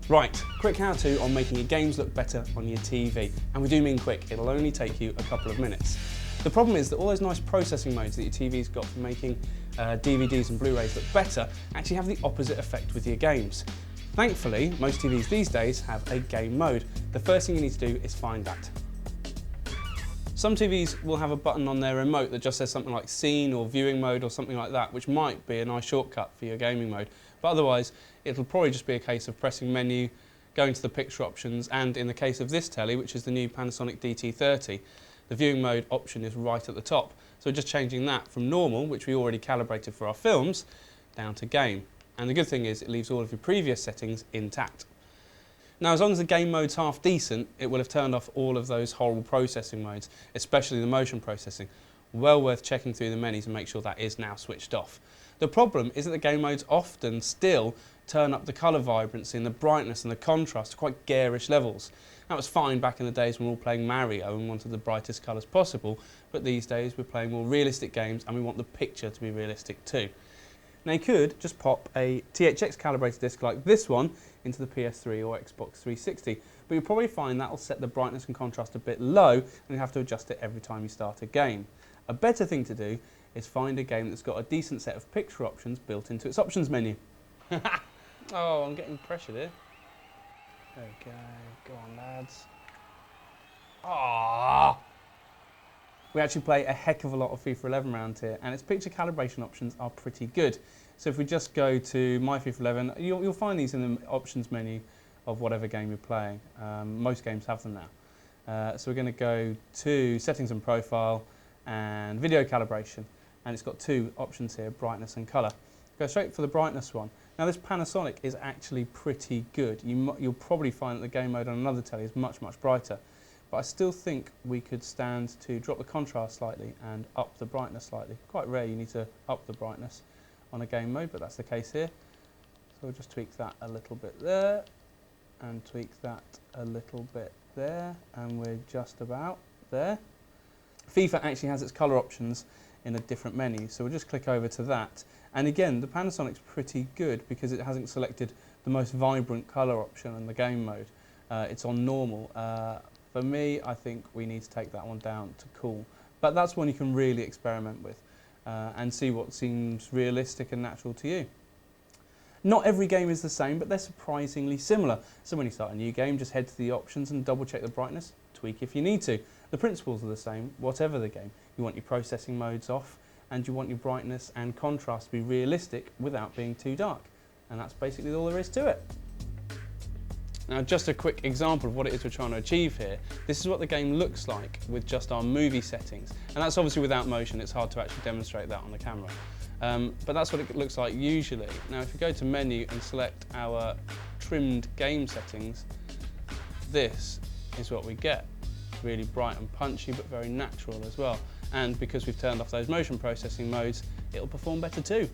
Right, quick how-to on making your games look better on your TV. And we do mean quick, it'll only take you a couple of minutes. The problem is that all those nice processing modes that your TV's got for making DVDs and Blu-rays look better actually have the opposite effect with your games. Thankfully, most TVs these days have a game mode. The first thing you need to do is find that. Some TVs will have a button on their remote that just says something like scene or viewing mode or something like that, which might be a nice shortcut for your gaming mode. But otherwise, it'll probably just be a case of pressing menu, going to the picture options, and in the case of this telly, which is the new Panasonic DT30, the viewing mode option is right at the top. So just changing that from normal, which we already calibrated for our films, down to game. And the good thing is it leaves all of your previous settings intact. Now, as long as the game mode's half decent, it will have turned off all of those horrible processing modes, especially the motion processing. Well worth checking through the menus and make sure that is now switched off. The problem is that the game modes often still turn up the colour vibrancy and the brightness and the contrast to quite garish levels. That was fine back in the days when we were all playing Mario and wanted the brightest colours possible, but these days we're playing more realistic games and we want the picture to be realistic too. Now you could just pop a THX calibrated disc like this one into the PS3 or Xbox 360, but you'll probably find that will set the brightness and contrast a bit low and you have to adjust it every time you start a game. A better thing to do is find a game that's got a decent set of picture options built into its options menu. Oh, I'm getting pressured here. There we go, go on lads. Ah! We actually play a heck of a lot of FIFA 11 around here, and its picture calibration options are pretty good. So if we just go to My FIFA 11, you'll find these in the options menu of whatever game you're playing. Most games have them now. So we're going to go to Settings and Profile and Video Calibration, and it's got two options here, brightness and colour. Go straight for the brightness one. Now this Panasonic is actually pretty good. You'll probably find that the game mode on another telly is much, much brighter. But I still think we could stand to drop the contrast slightly and up the brightness slightly. Quite rare you need to up the brightness on a game mode, but that's the case here. So we'll just tweak that a little bit there, and tweak that a little bit there, and we're just about there. FIFA actually has its colour options in a different menu, so we'll just click over to that. And again, the Panasonic's pretty good because it hasn't selected the most vibrant colour option in the game mode. It's on normal. For me, I think we need to take that one down to cool. But that's one you can really experiment with and see what seems realistic and natural to you. Not every game is the same, but they're surprisingly similar. So when you start a new game, just head to the options and double check the brightness, tweak if you need to. The principles are the same, whatever the game. You want your processing modes off, and you want your brightness and contrast to be realistic without being too dark. And that's basically all there is to it. Now, just a quick example of what it is we're trying to achieve here. This is what the game looks like with just our movie settings. And that's obviously without motion. It's hard to actually demonstrate that on the camera. But that's what it looks like usually. Now, if we go to menu and select our trimmed game settings, this is what we get. Really bright and punchy, but very natural as well. And because we've turned off those motion processing modes, it'll perform better too.